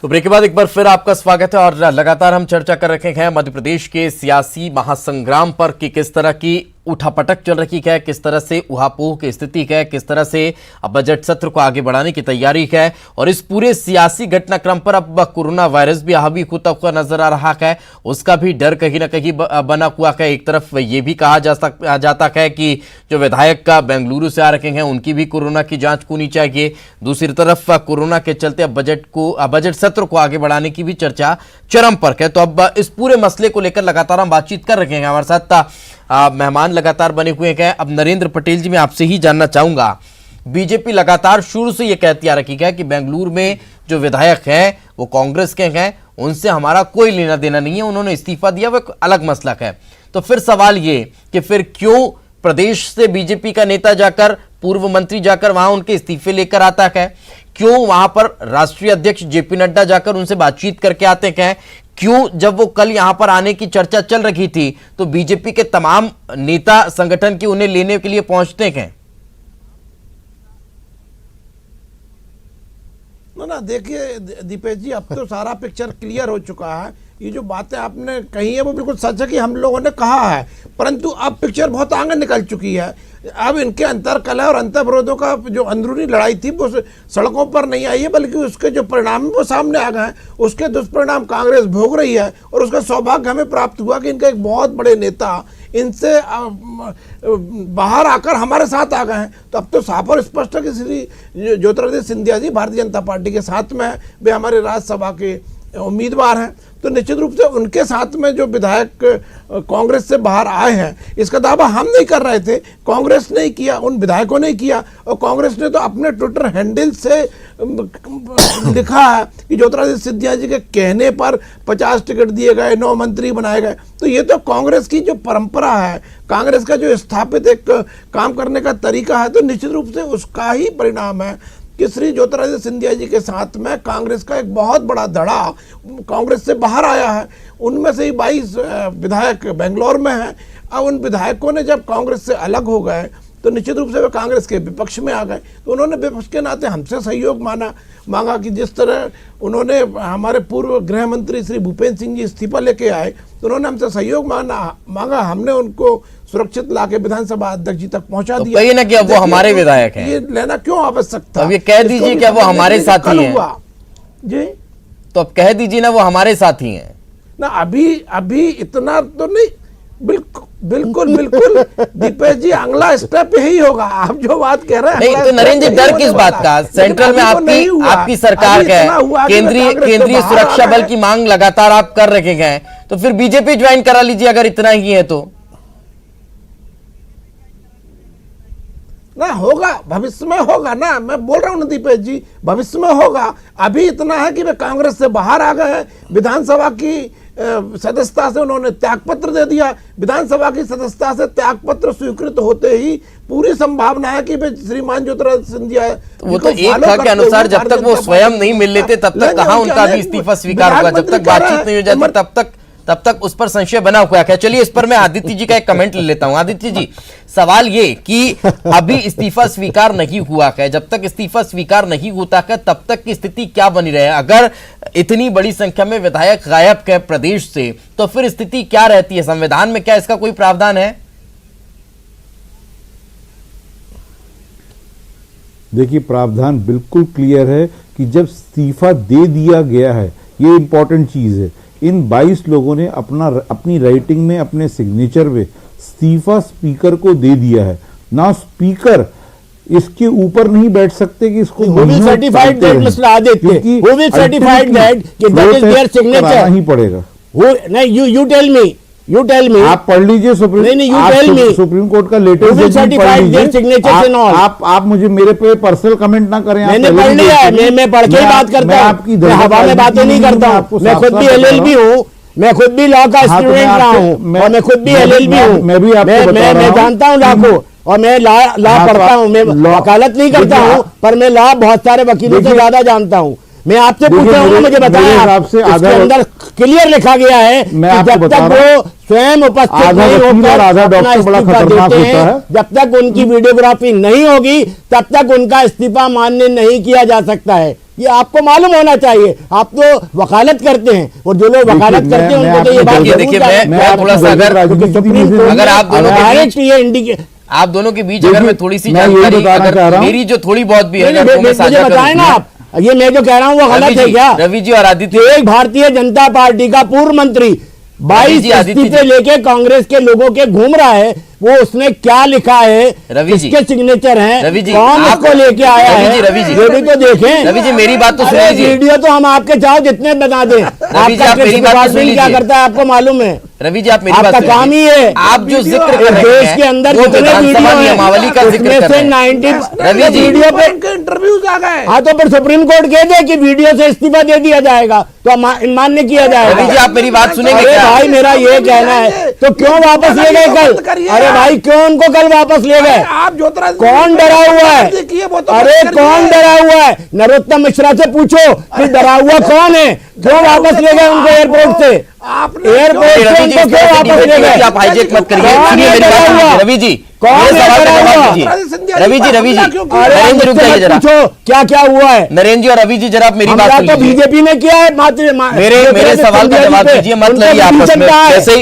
तो ब्रेक के बाद एक बार फिर आपका स्वागत है और लगातार हम चर्चा कर रखे हैं मध्य प्रदेश के सियासी महासंग्राम पर कि किस तरह की उठापटक चल रही है, किस तरह से उहापोह की स्थिति है, किस तरह से अब बजट सत्र को आगे बढ़ाने की तैयारी है। और इस पूरे सियासी घटनाक्रम पर अब कोरोना वायरस भी हावी होता हुआ नजर आ रहा है, उसका भी डर कहीं ना कहीं बना हुआ है। एक तरफ ये भी कहा जाता है कि जो विधायक का बेंगलुरु से आ रखे हैं उनकी भी कोरोना की जांच होनी चाहिए। दूसरी तरफ कोरोना के चलते अब बजट सत्र को आगे बढ़ाने की भी चर्चा चरम पर है। तो अब इस पूरे मसले को लेकर लगातार हम बातचीत कर रहे हैं। हमारे साथ मेहमान लगातार बने हुए हैं। अब नरेंद्र पटेल जी, मैं आपसे ही जानना चाहूंगा, बीजेपी लगातार शुरू से यह कहती आ रही है कि बेंगलुरु में जो विधायक हैं वो कांग्रेस के हैं, उनसे हमारा कोई लेना देना नहीं है, उन्होंने इस्तीफा दिया, वो एक अलग मसला है। तो फिर सवाल ये कि फिर क्यों प्रदेश से बीजेपी का नेता जाकर, पूर्व मंत्री जाकर वहां उनके इस्तीफे लेकर आता है? क्यों वहां पर राष्ट्रीय अध्यक्ष जेपी नड्डा जाकर उनसे बातचीत करके आते हैं? क्यों जब वो कल यहां पर आने की चर्चा चल रही थी तो बीजेपी के तमाम नेता संगठन की उन्हें लेने के लिए पहुंचते हैं? ना देखिए दीपेश जी, अब तो सारा पिक्चर क्लियर हो चुका है। ये जो बातें आपने कही है वो बिल्कुल सच है कि हम लोगों ने कहा है, परंतु अब पिक्चर बहुत आगे निकल चुकी है। अब इनके अंतरकलह और अंतर्विरोधों का जो अंदरूनी लड़ाई थी वो सड़कों पर नहीं आई है, बल्कि उसके जो परिणाम वो सामने आ गए हैं। उसके दुष्परिणाम कांग्रेस भोग रही है और उसका सौभाग्य हमें प्राप्त हुआ कि इनका एक बहुत बड़े नेता इनसे बाहर आकर हमारे साथ आ गए हैं। तो अब तो साफ और स्पष्ट है कि श्री ज्योतिरादित्य सिंधिया जी भारतीय जनता पार्टी के साथ में है, वे हमारे राज्यसभा के उम्मीदवार हैं। तो निश्चित रूप से उनके साथ में जो विधायक कांग्रेस से बाहर आए हैं, इसका दावा हम नहीं कर रहे थे, कांग्रेस ने किया, उन विधायकों ने किया। और कांग्रेस ने तो अपने ट्विटर हैंडल से लिखा है कि ज्योतिरादित्य सिंधिया जी के कहने पर 50 टिकट दिए गए, 9 मंत्री बनाए गए। तो ये तो कांग्रेस की जो परंपरा है, कांग्रेस का जो स्थापित एक काम करने का तरीका है, तो निश्चित रूप से उसका ही परिणाम है कि श्री ज्योतिरादित्य सिंधिया जी के साथ में कांग्रेस का एक बहुत बड़ा धड़ा कांग्रेस से बाहर आया है। उनमें से ही 22 विधायक बेंगलोर में हैं। अब उन विधायकों ने जब कांग्रेस से अलग हो गए तो निश्चित रूप से वे कांग्रेस के विपक्ष में आ गए। तो उन्होंने विपक्ष के नाते हमसे सहयोग मांगा कि जिस तरह उन्होंने हमारे पूर्व गृह मंत्री श्री भूपेंद्र सिंह जी इस्तीफा लेके आए तो उन्होंने हमसे सहयोग मांगा। हमने उनको सुरक्षित लाके विधानसभा अध्यक्ष जी तक पहुंचा दिया। कहिए ना कि अब वो हमारे विधायक हैं, ये लेना क्यों आवश्यक था? अब ये कह दीजिए कि वो हमारे साथी हैं जी। तो अब कह दीजिए ना वो हमारे साथी हैं ना। अभी इतना तो नहीं, बिल्कुल दीपेश जी, अगला स्टेप यही होगा। आप जो बात कह रहे हैं नहीं, तो नरेंद्र जी डर किस बात का? सेंट्रल में आपकी सरकार है, केंद्रीय सुरक्षा बल की मांग लगातार आप कर रखे हैं, तो फिर बीजेपी ज्वाइन करा लीजिए अगर इतना ही है तो। ना होगा, भविष्य में होगा ना, मैं बोल रहा हूं ना दीपेश जी, भविष्य में होगा। अभी इतना है कि वे कांग्रेस से बाहर आ गए हैं। विधानसभा की सदस्यता से उन्होंने त्यागपत्र दे दिया। विधानसभा की सदस्यता से त्यागपत्र स्वीकृत होते ही पूरी संभावना है कि श्रीमान ज्योतिरादित्य सिंधिया वो तो एक था के अनुसार जब तक वो स्वयं नहीं मिल लेते तब तक कहां उनका भी इस्तीफा स्वीकार होगा। जब तक बातचीत नहीं हो जाती तब तक उस पर संशय बना हुआ है। चलिए इस पर मैं आदित्य जी का एक कमेंट ले लेता हूं। आदित्य जी, सवाल ये कि अभी इस्तीफा स्वीकार नहीं हुआ है, जब तक इस्तीफा स्वीकार नहीं होता है तब तक की स्थिति क्या बनी रहे? अगर इतनी बड़ी संख्या में विधायक गायब है प्रदेश से तो फिर स्थिति क्या रहती है? संविधान में क्या इसका कोई प्रावधान है? देखिए, प्रावधान बिल्कुल क्लियर है कि जब इस्तीफा दे दिया गया है, ये इंपॉर्टेंट चीज है। इन 22 लोगों ने अपनी राइटिंग में, अपने सिग्नेचर में इस्तीफा स्पीकर को दे दिया है ना। स्पीकर इसके ऊपर नहीं बैठ सकते कि इसको certified that mister Aditya, who will certified that कि दैट इज देयर सिग्नेचर ही पड़ेगा। नहीं, यू टेल मी आप पढ़ लीजिए सुप्रीम कोर्ट का लेटेस्ट आप मुझे मेरे पे पर्सनल कमेंट ना करें। मैंने पढ़ लिया है, मैं पढ़ के ही बात करता हूँ, मैं हवा में बातें नहीं करता हूँ। मैं खुद भी एलएलबी हूँ, मैं खुद भी लॉ का स्टूडेंट रहा हूँ और मैं खुद भी एलएलबी हूँ। मैं जानता हूँ लॉ को और मैं लॉ पढ़ता हूँ। मैं वकालत नहीं करता हूँ पर मैं लॉ बहुत सारे वकीलों से ज्यादा जानता हूँ। मैं आपसे पूछ रहा हूँ, मुझे बताया, इसके अंदर क्लियर लिखा गया है कि जब तक वो स्वयं उपस्थित आधा नहीं वकील और आधा होकर अपना डॉक्टर बड़ा इस्तीफा खतरनाक देते होता हैं। है। जब तक उनकी वीडियोग्राफी नहीं होगी तब तक उनका इस्तीफा मान्य नहीं किया जा सकता है। ये आपको मालूम होना चाहिए। आप तो वकालत करते हैं और जो लोग वकालत करते हैं उनको तो ये बात जरूर देखिए, जानना मैं थोड़ा सा अगर आप दोनों के डायरेक्ट ये इंडिकेट आप दोनों के बीच अगर मैं थोड़ी सी मैं यही जानकारी बताना चाह अगर रहा हूं। मेरी जो थोड़ी बहुत भी है नहीं, अगर वो मैं मुझे साझा बताएं करूं। ना आप, ये मैं जो कह रहा हूँ वो गलत है क्या? रवि जी और आदित्य, एक भारतीय जनता पार्टी का पूर्व मंत्री रवि 22 जी, आदित्य इस्तीफे जी। लेके कांग्रेस के लोगों के घूम रहा है। वो उसने क्या लिखा है, रवि जी, किसके सिग्नेचर हैं, रवि जी, कौन आप- उसको लेके आया रवि है, जी, रवि जी। ये भी तो देखें। रवि जी, मेरी बात तो सुन अरे लीजिए। वीडियो तो हम आपके चाहो जितने बना दें। जी, आपका आप मेरी बात तो डिपार्टमेंट सुन क्या लीजिए। करता है आपको मालूम है। रवि जी, आप मेरी बात आपका सुनिए। काम ही है। आप जो जिक्र कर इस रहे देश हैं के अंदर वो जितने विधानसभा वीडियो नियमावली का हैं जिक्र उसमें कर से रहे हैं। 90 रवि जी, वीडियो पे इंटरव्यूज आ गए। हाँ तो फिर सुप्रीम कोर्ट कह दे कि वीडियो से इस्तीफा दे दिया जाएगा तो मान्य किया जाएगा। रवि जी, आप मेरी बात सुनेंगे अरे क्या? भाई मेरा ये कहना है तो क्यों वापस ले गए कल? अरे भाई क्यों उनको कल वापस ले गए? आप ज्योतिराज कौन डरा हुआ है? अरे कौन डरा हुआ है? नरोत्तम मिश्रा से पूछो कि डरा हुआ कौन है? क्यों वापस ले गए उनको एयरपोर्ट से? एयरपोर्ट से रवि जी, उनको क्यों वापस ले गए? आप हाईजेक मत करिए। कौन सुनिए है मेरी बात डरा सुनिए। हुआ? रवि जी, कौन मेरे है सवाल का डरा जवाब हुआ? दीजिए। रवि जी, अरे नरेंद्र रुक जाइए जरा। पूछो क्या क्या हुआ है? नरेंद्र जी और रवि जी, जरा आप मेरी बात हमला सुन तो लीजिए। बीजेपी ने किया है मेरे सवाल का जवाब दीजिए, मत लड़िए आपस में।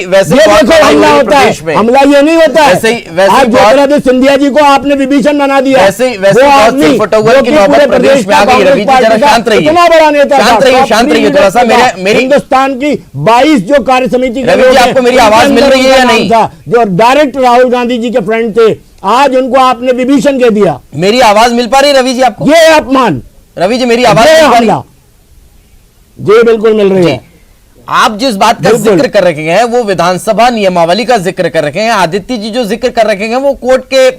वैसे ये बहुत देखो लड़ाई हमला हो रही होता प्रदेश है। में। हमला ये नहीं होता है। वैसे ही आज बहुत- ज्योतिरादित्य सिंधिया जी को आपने विभीषण बना दिया। वैसे वो बहुत आदमी सिरफटौवर जो की कि नौबत पूरे प्रदेश में आ गई। कांग्रेस रवि जी, पार्टी जरा का शांत रहिए। इतना बड़ा नेता था, शांत रहिए, top शांत रहिए 3 थोड़ा सा। नेता मेरी हिंदुस्तान की 22 जो कार्य समिति के रवि जी, लोग हैं, आपको मेरी उनके आवाज मिल अंदर रही है या उनका नहीं? नाम था, जो डायरेक्ट राहुल गांधी जी के फ्रेंड थे। आज उनको आपने विभीषण कह दिया। मेरी आवाज मिल पा रही है रवि जी आपको? ये है अपमान, रवि जी, मेरी आवाज ये मिल पा रही है? हमला। जी बिल्कुल मिल रही जी। है। आप जिस बात का बिल्कुल। जिक्र कर रखे हैं वो विधानसभा नियमावली का जिक्र कर रखे हैं। आदित्य जी जो जिक्र कर रखे हैं वो कोर्ट के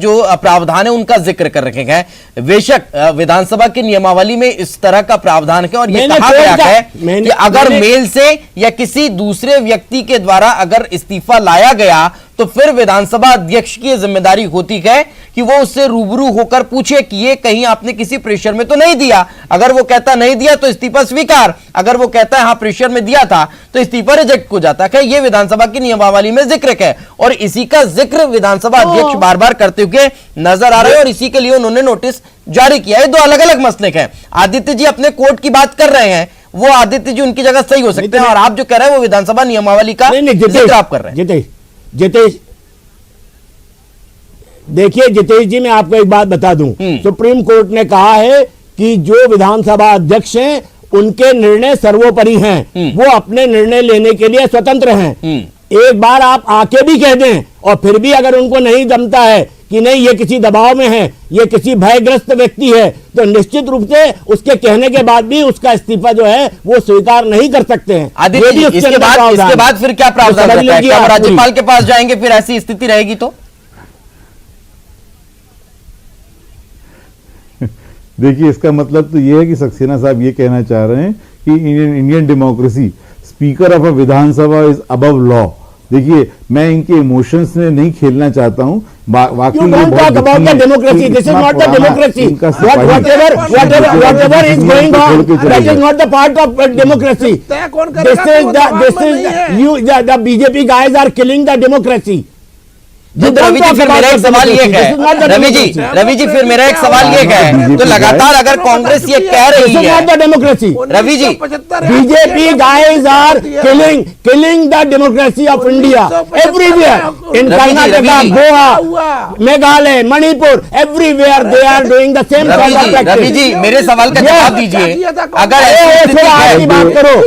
जो प्रावधान है उनका जिक्र कर रखे हैं। बेशक विधानसभा की नियमावली में इस तरह का प्रावधान है और ये मैंने कहा गया कोर्ट का- है मैंने- कि अगर मैंने- मेल से या किसी दूसरे व्यक्ति के द्वारा अगर इस्तीफा लाया गया तो फिर विधानसभा अध्यक्ष की जिम्मेदारी होती है कि वो उससे रूबरू होकर पूछे कि ये कहीं आपने किसी प्रेशर में तो नहीं दिया। अगर वो कहता नहीं दिया तो इस्तीफा स्वीकार, अगर वो कहता है हाँ प्रेशर में दिया था तो इस्तीफा रिजेक्ट हो जाता है। ये विधानसभा की नियमावली में जिक्र है और इसी का जिक्र विधानसभा अध्यक्ष बार बार करते हुए नजर आ रहे हैं और इसी के लिए उन्होंने नोटिस जारी किया है। दो अलग अलग मसले हैं। आदित्य जी अपने कोर्ट की बात कर रहे हैं, वो आदित्य जी उनकी जगह सही हो सकते हैं और आप जो कह रहे हैं वो विधानसभा नियमावली का जिक्र आप कर रहे हैं। जितेश देखिए जितेश जी, मैं आपको एक बात बता दूं। सुप्रीम कोर्ट ने कहा है कि जो विधानसभा अध्यक्ष हैं उनके निर्णय सर्वोपरि हैं, वो अपने निर्णय लेने के लिए स्वतंत्र हैं। एक बार आप आके भी कह दें और फिर भी अगर उनको नहीं जमता है कि नहीं ये किसी दबाव में है, ये किसी भयग्रस्त व्यक्ति है, तो निश्चित रूप से उसके कहने के बाद भी उसका इस्तीफा जो है वो स्वीकार नहीं कर सकते हैं। आदित्य जी, इसके बाद फिर क्या प्रावधान रहता है? क्या वो राज्यपाल के पास जाएंगे फिर ऐसी स्थिति रहेगी तो? देखिए, इसका मतलब तो ये है कि सक्सेना साहब ये कहना चाह रहे हैं कि Indian democracy, speaker of a Vidhan Sabha is above law. देखिए, मैं इनके इमोशंस में नहीं खेलना चाहता हूं। वाकई You don't talk about the democracy. This is not the democracy. Whatever is going on, that is not the part of democracy. तय कौन This करेगा? is the BJP guys are killing the democracy. Ravi ji, फिर मेरा एक सवाल ये है, रवि जी फिर मेरा एक सवाल ये है, तो लगातार अगर कांग्रेस ये कह रही है, democracy, Ravi ji, BJP guys are killing the democracy of India everywhere in Karnataka, Goa, Meghalaya, Manipur, everywhere they are doing the same Ravi ji मेरे सवाल का जवाब दीजिए। अगर आज की बात करो,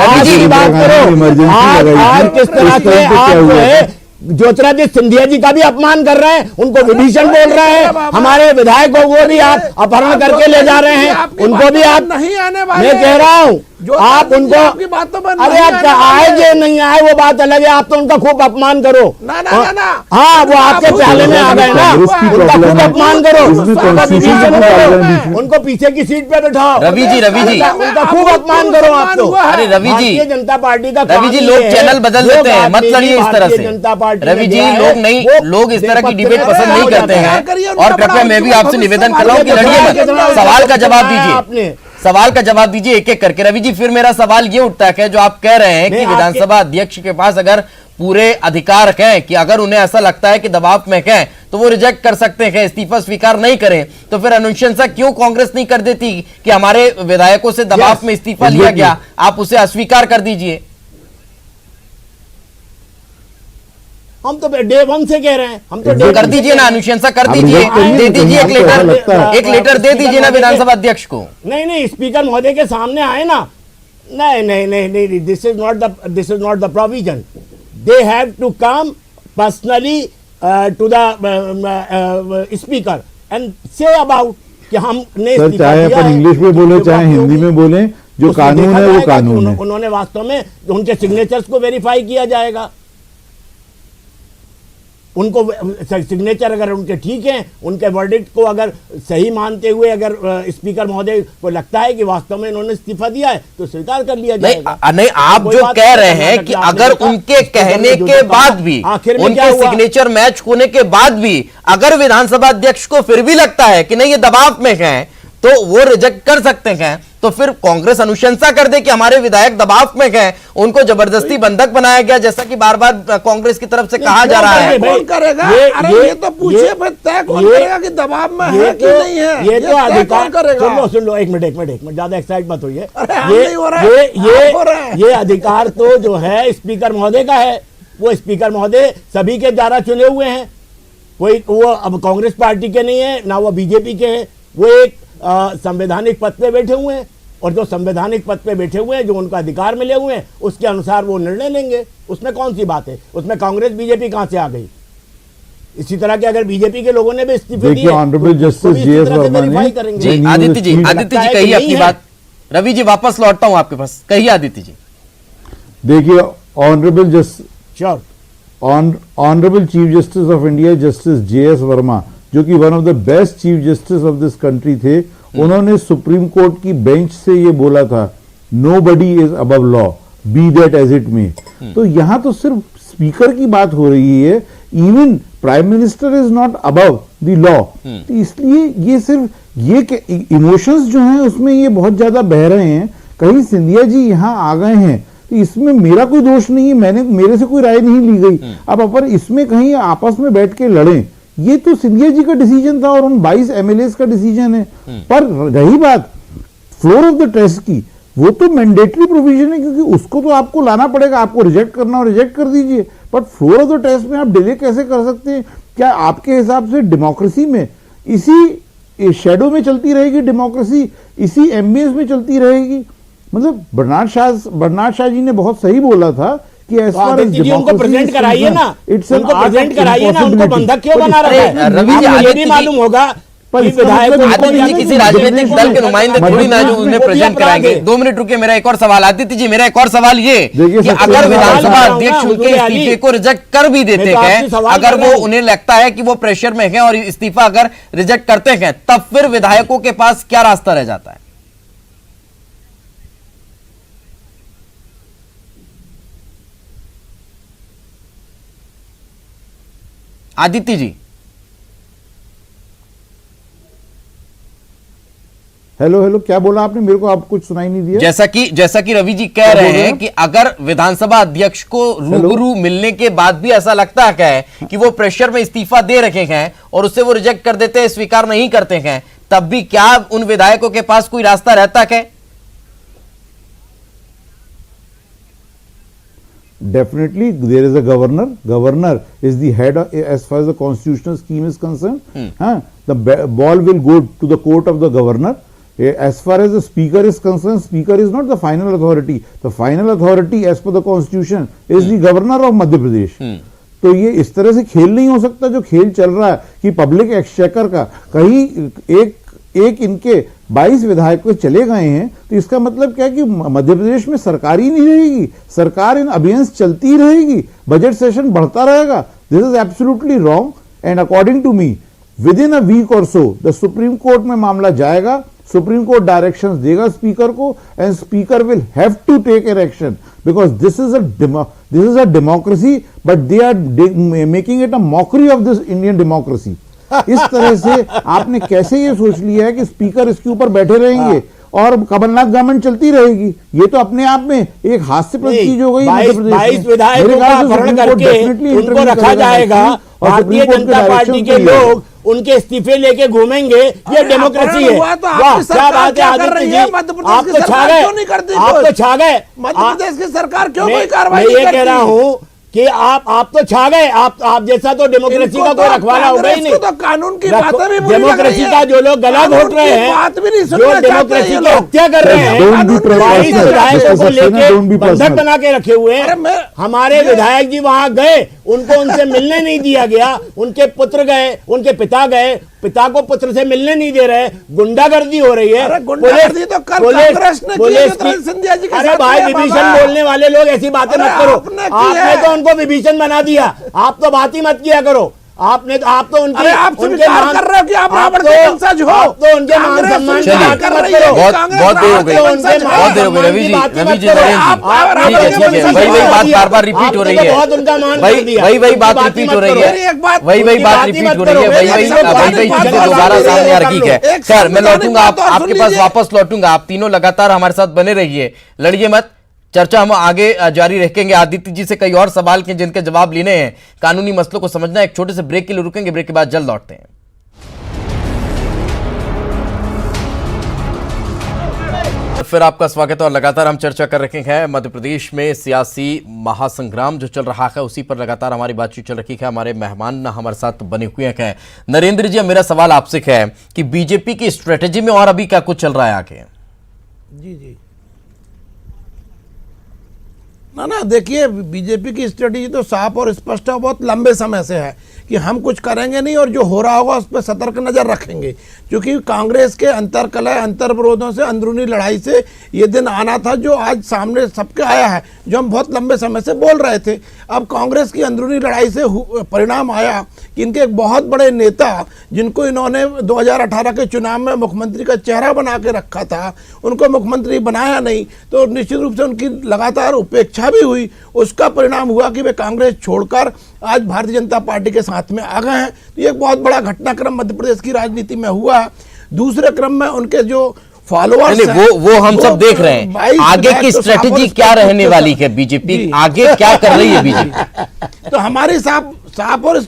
आज की बात करो, आज किस तरह से आप जो है ज्योतिरादित्य सिंधिया जी का भी अपमान कर रहे हैं, उनको विभीषण बोल रहे हैं, हमारे विधायकों को भी आप अपहरण करके ले जा रहे हैं, उनको भी आप नहीं आने वाले। मैं कह रहा हूं आप उनको, अरे आप आए जो नहीं आए वो बात अलग है, आप तो उनका खूब अपमान करो। हाँ, वो आपके प्याले में आ गए ना, उनका खूब अपमान करो, उनको पीछे की सीट पे बैठाओ। रवि जी उनका खूब अपमान करो आप तो। अरे रवि जी, भारतीय जनता पार्टी का रवि जी लोग चैनल बदल देते हैं, मत लड़िए इस तरह से। जनता पार्टी रवि जी लोग इस तरह की डिबेट पसंद नहीं करते हैं और कृपया मैं भी आपसे निवेदन कर रहा हूं कि लड़िए मत, सवाल का जवाब दीजिए। सवाल का जवाब दीजिए एक एक करके। रवि जी, फिर मेरा सवाल ये उठता है जो आप कह रहे हैं कि विधानसभा अध्यक्ष के पास अगर पूरे अधिकार हैं कि अगर उन्हें ऐसा लगता है कि दबाव में हैं तो वो रिजेक्ट कर सकते हैं, इस्तीफा स्वीकार नहीं करें, तो फिर अनुशंसा क्यों कांग्रेस नहीं कर देती कि हमारे विधायकों से दबाव में इस्तीफा लिया गया, आप उसे अस्वीकार कर दीजिए? हम तो डे वन से कह रहे हैं, हम तो कर दीजिए ना, अनुशंसा कर दीजिए, दे दीजिए एक लेटर दे दीजिए ना विधानसभा अध्यक्ष को। नहीं, स्पीकर महोदय के सामने आए ना। नहीं, this is not the provision. They have to come personally to the speaker and say about कि हमने चाहे अपन इंग्लिश में बोले चाहे हिंदी में बोले, जो कानून है वो कानून है। उन्होंने वास्तव में उनके सिग्नेचर्स को वेरीफाई किया जाएगा, उनको सिग्नेचर अगर उनके ठीक हैं, उनके वर्डिक्ट को अगर सही मानते हुए अगर स्पीकर महोदय को लगता है कि वास्तव में इन्होंने इस्तीफा दिया है तो स्वीकार कर लिया जाएगा। नहीं, आप जो कह रहे हैं कि अगर उनके कहने के बाद भी, उनके सिग्नेचर मैच होने के बाद भी अगर विधानसभा अध्यक्ष को फिर भी लगता है कि नहीं ये दबाव में हैं तो वो रिजेक्ट कर सकते हैं, तो फिर कांग्रेस अनुशंसा कर दे कि हमारे विधायक दबाव में हैं, उनको जबरदस्ती बंधक बनाया गया, जैसा कि बार बार कांग्रेस की तरफ से कहा जा रहा है। कौन करेगा? ये तो पूछिए फिर तय कौन करेगा कि दबाव में है कि नहीं है? ये तो अधिकार करेगा। सुन लो, एक मिनट, ज्यादा एक्साइट मत होइए। ये अधिकार तो जो है स्पीकर महोदय का है, वो स्पीकर महोदय सभी के द्वारा चुने हुए हैं, कोई वो अब कांग्रेस पार्टी के नहीं है ना वो बीजेपी के हैं, वो एक संवैधानिक पद पे बैठे हुए हैं, और जो संवैधानिक पद पे बैठे हुए हैं, जो उनका अधिकार मिले हुए हैं, उसके अनुसार वो निर्णय लेंगे। उसमें कौन सी बात है? उसमें कांग्रेस बीजेपी कहां से आ गई? इसी तरह के अगर बीजेपी के लोगों ने भी इस्तीफे दिए, ऑनरेबल जस्टिस जीएस वर्मा ने जी, आदित्य जी कहिए अपनी बात। रवि जी वापस लौटता हूं आपके पास, कहिए आदित्य जी। देखिए, honourable sure honourable chief justice of India justice JS Verma, जो कि one of the best chief justice of this country थे, उन्होंने सुप्रीम कोर्ट की बेंच से ये बोला था, nobody is above law, be that as it may. तो यहां तो सिर्फ स्पीकर की बात हो रही है, even prime minister is not above the law. तो इसलिए ये सिर्फ ये इमोशंस जो हैं उसमें ये बहुत ज्यादा बह रहे हैं। कहीं सिंधिया जी यहां आ गए हैं तो इसमें मेरा कोई दोष नहीं है, मेरे से कोई राय नहीं ली गई। अब अपन इसमें कहीं आपस में बैठ के लड़ें, ये तो सिंधिया जी का डिसीजन था और उन 22 एमएलएस का डिसीजन है। पर रही बात फ्लोर ऑफ द टेस्ट की, वो तो मैंडेटरी प्रोविजन है, क्योंकि उसको तो आपको लाना पड़ेगा, आपको रिजेक्ट करना और रिजेक्ट कर दीजिए। But floor of the test में आप डिले कैसे कर सकते हैं? क्या आपके हिसाब से डेमोक्रेसी में इसी शेडो में चलती रहेगी? डेमोक्रेसी इसी एम्बियंस में चलती रहेगी? मतलब बर्नार्ड शाह जी ने बहुत सही बोला था कि उनको प्रेजेंट कराइए ना, उनको बंधक क्यों बना रहा है? रवि जी, ये भी मालूम होगा किसी राजनीतिक दल के नुमाइंदे थोड़ी ना जो उन्हें प्रेजेंट कराएंगे। 2 मिनट रुके, मेरा एक और सवाल। आदित्य जी, मेरा एक और सवाल ये कि अगर विधानसभा अध्यक्ष उनके इस्तीफे को रिजेक्ट कर भी देते हैं, अगर वो उन्हें लगता है कि वो प्रेशर में है और इस्तीफा अगर रिजेक्ट करते हैं, तब फिर विधायकों के पास क्या रास्ता रह जाता है? आदित्य जी, हेलो, क्या बोला आपने? मेरे को आप कुछ सुनाई नहीं दिया। जैसा कि रवि जी कह रहे हैं कि अगर विधानसभा अध्यक्ष को रूबरू मिलने के बाद भी ऐसा लगता है कि वो प्रेशर में इस्तीफा दे रखे हैं और उससे वो रिजेक्ट कर देते हैं, स्वीकार नहीं करते हैं, तब भी क्या उन विधायकों के पास कोई रास्ता रहता है? Definitely there is a governor is the head as far as the constitutional scheme is concerned. The ball will go to the court of the governor. As far as the speaker is concerned, speaker is not the final authority. The final authority as per the constitution is the governor of Madhya Pradesh. तो ये इस तरह से खेल नहीं हो सकता जो खेल चल रहा है कि पब्लिक एक्सचेकर का कहीं एक इनके 22 विधायक चले गए हैं, तो इसका मतलब क्या कि मध्य प्रदेश में सरकार ही नहीं रहेगी, सरकार इन अभियान चलती रहेगी, बजट सेशन बढ़ता रहेगा। This is absolutely wrong and according to me within a week और सो द सुप्रीम कोर्ट में मामला जाएगा, सुप्रीम कोर्ट डायरेक्शंस देगा स्पीकर को and speaker will have to take an action because this is a democracy but they are making it a mockery of this Indian democracy. इस तरह से आपने कैसे ये सोच लिया है कि स्पीकर इसके ऊपर बैठे रहेंगे और कमलनाथ गवर्नमेंट चलती रहेगी। ये तो अपने आप में एक हास्यप्रद चीज हो गई। 22 विधायकों का अपहरण करके उनको रखा जाएगा, भारतीय जनता पार्टी के लोग उनके इस्तीफे लेके घूमेंगे, ये डेमोक्रेसी है। वाह, क्या बात है आदित्य जी, आप तो छा गए, आप तो छा गए। मध्य प्रदेश की सरकार क्यों कोई कार्रवाई मैं ये कह रहा हूँ कि आप तो छा गए, आप जैसा तो डेमोक्रेसी का कोई रखवाला होगा ही नहीं। तो कानून की बातें भी डेमोक्रेसी का जो लोग गला घोट रहे हैं, जो डेमोक्रेसी की हत्या कर रहे हैं, 22 विधायकों को लेके बंधक बना के रखे हुए हैं। हमारे विधायक जी वहां गए, उनको उनसे मिलने नहीं दिया गया, उनके पुत्र गए, उनके पिता गए, पिता को पुत्र से मिलने नहीं दे रहे, गुंडागर्दी हो रही है। गुंडागर्दी तो कल कांग्रेस ने की, सिंधिया जी के अरे भाई, विभीषण बोलने वाले लोग ऐसी बातें मत करो। आपने तो उनको विभीषण बना दिया, आप तो बात ही मत किया करो। आप तो उनके मान कर रहे हो कि आप रावण के वंशज हो, तो उनके मान सम्मान की बात मत करो। बहुत देर हो गई, बहुत देर हो गई। रवि जी, नरेंद्र जी, ठीक है, वही बात बार बार रिपीट हो रही है, वही बात रिपीट हो रही है, वही बात रिपीट हो रही है, वही चीजें दोबारा सामने आ रही है। सर, मैं लौटूंगा आपके पास, वापस लौटूंगा। आप तीनों लगातार हमारे साथ बने रहिए, लड़िए मत। चर्चा हम आगे जारी रखेंगे। आदित्य जी से कई और सवाल के जिनके जवाब लेने हैं, कानूनी मसलों को समझना। एक छोटे से ब्रेक के लिए रुकेंगे, ब्रेक के बाद जल्द लौटते हैं। फिर आपका स्वागत है और लगातार हम चर्चा कर रहे हैं मध्य प्रदेश में सियासी महासंग्राम जो चल रहा है, उसी पर लगातार हमारी बातचीत चल रही है। हमारे मेहमान हमारे साथ बने हुए हैं। नरेंद्र जी, मेरा सवाल आपसे है कि बीजेपी की स्ट्रेटेजी में और अभी क्या कुछ चल रहा है आगे? जी ना देखिए, बीजेपी की स्ट्रेटेजी तो साफ और स्पष्ट है, बहुत लंबे समय से है कि हम कुछ करेंगे नहीं और जो हो रहा होगा उस पर सतर्क नजर रखेंगे। क्योंकि कांग्रेस के अंतरकलह, अंतर्विरोधों से, अंदरूनी लड़ाई से ये दिन आना था जो आज सामने सबके आया है, जो हम बहुत लंबे समय से बोल रहे थे। अब कांग्रेस की अंदरूनी लड़ाई से परिणाम आया कि इनके एक बहुत बड़े नेता, जिनको इन्होंने 2018 के चुनाव में मुख्यमंत्री का चेहरा बना के रखा था, उनको मुख्यमंत्री बनाया नहीं, तो निश्चित रूप से उनकी लगातार उपेक्षा भी हुई। उसका परिणाम हुआ कि वे कांग्रेस छोड़कर आज भारतीय जनता पार्टी के साथ में आ गए हैं। तो ये एक बहुत बड़ा घटनाक्रम मध्य प्रदेश की राजनीति में हुआ है। दूसरे क्रम में उनके जो फॉलोअर्स वो हम सब देख रहे हैं। आगे की स्ट्रेटेजी क्या रहने वाली है? बीजेपी आगे क्या कर रही है? बीजेपी तो हमारी साफ और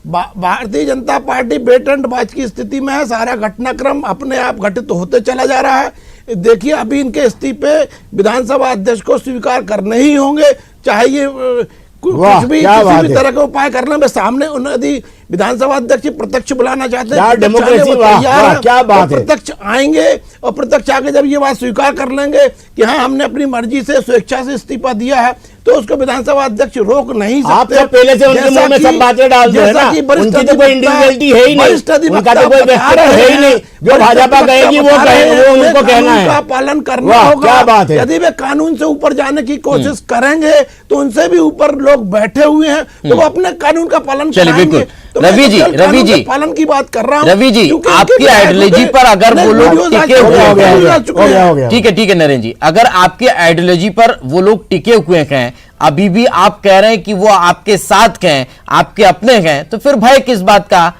Bharatiya Janata party bat and बाज की स्थिति में है। सारा घटनाक्रम अपने आप घटित होते चला जा रहा है। देखिए, अभी इनके इस्तीफे विधानसभा अध्यक्ष को स्वीकार करने ही होंगे, चाहे ये कुछ भी किसी भी तरह का उपाय करने में सामने यदि विधानसभा अध्यक्ष प्रत्यक्ष बुलाना चाहते हैं, क्या बात है, प्रत्यक्ष आएंगे और प्रत्यक्ष आके जब ये बात स्वीकार कर लेंगे कि हाँ, हमने अपनी मर्जी से स्वेच्छा से इस्तीफा दिया है, तो उसको विधानसभा अध्यक्ष रोक नहीं सकते। आप तो पहले से उनके मुंह में सब बातें डाल दो है ना, उनकी तो कोई इंडिविजुअलिटी है ही नहीं, उनका तो कोई व्यक्तित्व है ही नहीं। जो भाजपा कहेगी वो उनको कहना है, पालन करना होगा। क्या बात है, यदि वे कानून से ऊपर जाने की कोशिश करेंगे तो उनसे भी ऊपर लोग बैठे हुए हैं, तो वो अपने कानून का पालन करेंगे। तो रवि जी पालन की बात कर रहा हूं। रवि जी, आपकी आइडियोलॉजी पर अगर वो लोग टिके हुए, ठीक है नरेंद्र जी, अगर आपके आइडियोलॉजी पर वो लोग टिके हुए हैं, अभी भी आप कह रहे हैं कि वो आपके साथ हैं, आपके अपने हैं, तो फिर भय किस बात का?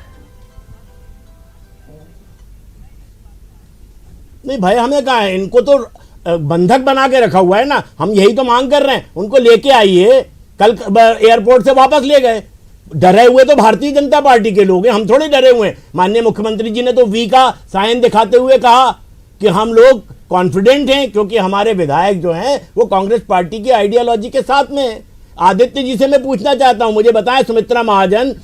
नहीं, भय हमें कहा है, इनको तो बंधक बना के रखा हुआ है ना। हम यही तो मांग कर रहे हैं, उनको लेके आइए। कल एयरपोर्ट से वापस ले गए। डरे हुए तो भारतीय जनता पार्टी के लोग हैं, हम थोड़े डरे हुए हैं। माननीय मुख्यमंत्री जी ने तो वी का साइन दिखाते हुए कहा कि हम लोग कॉन्फिडेंट हैं, क्योंकि हमारे विधायक जो हैं वो कांग्रेस पार्टी की आइडियोलॉजी के साथ में है। आदित्य जी से मैं पूछना चाहता हूं, मुझे बताएं, सुमित्रा महाजन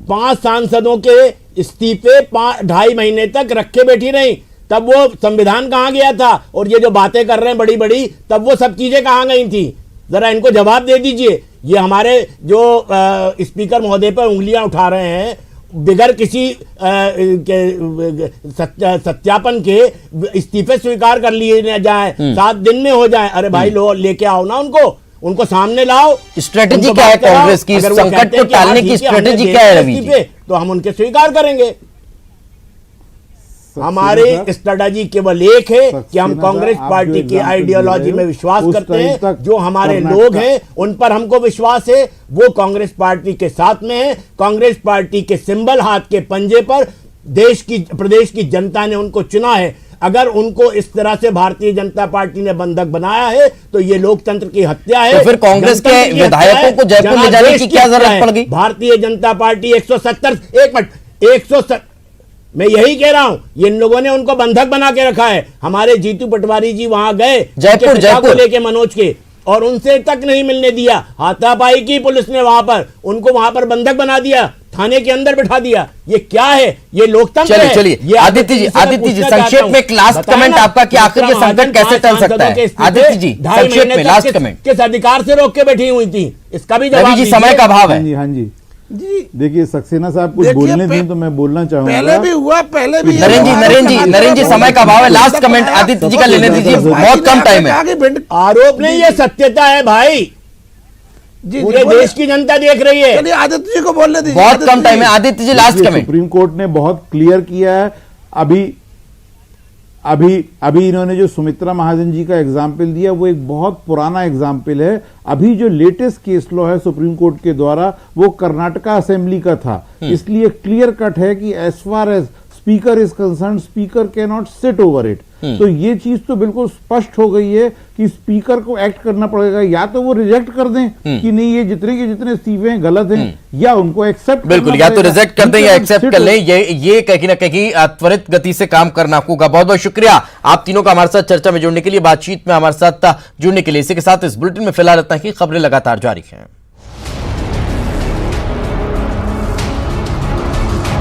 5 सांसदों के इस्तीफे 2.5 महीने तक रखे बैठी रही, तब वो संविधान कहां गया था? और ये जो बातें कर रहे हैं बड़ी बड़ी, तब वो सब चीजें कहां गई थी? जरा इनको जवाब दे दीजिए। ये हमारे जो स्पीकर महोदय पर उंगलियां उठा रहे हैं, बिगर किसी सत्यापन के इस्तीफे स्वीकार कर लिए जाए, 7 दिन में हो जाए। अरे भाई, लो लेके आओ ना उनको सामने लाओ। स्ट्रेटेजी क्या है कांग्रेस की? संकट को टालने की स्ट्रेटेजी क्या है रवि जी? तो हम उनके स्वीकार करेंगे। हमारी स्ट्रेटेजी केवल एक है कि हम कांग्रेस पार्टी की आइडियोलॉजी में विश्वास करते हैं। जो हमारे लोग हैं उन पर हमको विश्वास है, वो कांग्रेस पार्टी के साथ में है। कांग्रेस पार्टी के सिंबल हाथ के पंजे पर प्रदेश की जनता ने उनको चुना है। अगर उनको इस तरह से भारतीय जनता पार्टी ने बंधक बनाया है तो ये लोकतंत्र की हत्या है। तो फिर कांग्रेस के गणतंत्र की विधायकों हत्या है। को जयपुर ले जाने की क्या जरूरत पड़ गई? भारतीय जनता पार्टी 170 एक मिनट 170 मैं यही कह रहा हूं, इन लोगों ने उनको बंधक बना के रखा है। हमारे जीतू पटवारी जी वहां गए जयपुर को लेके मनोज के, और उनसे तक नहीं मिलने दिया। हाथापाई की पुलिस ने वहां पर, उनको वहां पर बंधक बना दिया, थाने के अंदर बिठा दिया। ये क्या है? ये लोकतंत्र है। चलिए आदित्य जी संक्षेप में एक लास्ट कमेंट आपका कि आखिर ये संकट कैसे टल सकता है? आदित्य जी संक्षेप में लास्ट कमेंट। किस अधिकार से रोक के बैठी हुई थी, इसका भी जवाब जी। समय का अभाव है। हाँ जी जी देखिए सक्सेना साहब कुछ बोलने दें तो मैं बोलना चाहूंगा। पहले भी हुआ, पहले भी नरेंद्र जी समय का अभाव है। लास्ट कमेंट आदित्य जी का लेने दीजिए, बहुत कम टाइम है। आरोप नहीं, ये सत्यता है भाई, पूरे देश की जनता देख रही है। चलिए आदित्य जी को बोलने दीजिए, बहुत कम टाइम है। Aditya ji last comment. Supreme court ने बहुत क्लियर किया है। अभी इन्होंने जो सुमित्रा महाजन जी का एग्जाम्पल दिया वो एक बहुत पुराना एग्जाम्पल है। अभी जो लेटेस्ट केस लॉ है सुप्रीम कोर्ट के द्वारा वो कर्नाटका असेंबली का था, इसलिए क्लियर कट है कि as far as speaker is concern speaker can not sit over it. तो ये चीज तो बिल्कुल स्पष्ट हो गई है कि स्पीकर को एक्ट करना पड़ेगा। या तो वो रिजेक्ट कर दें कि नहीं ये जितने के जितने इस्तीफे हैं गलत हैं, या उनको एक्सेप्ट बिल्कुल, या तो रिजेक्ट कर दें या एक्सेप्ट कर लें। ये कहीं ना कहीं त्वरित गति से काम करना होगा। बहुत बहुत शुक्रिया आप तीनों का हमारे साथ चर्चा में जुड़ने के लिए, बातचीत में हमारे साथ जुड़ने के लिए। इसी के साथ इस बुलेटिन में फिलहाल इतना ही। खबरें लगातार जारी हैं।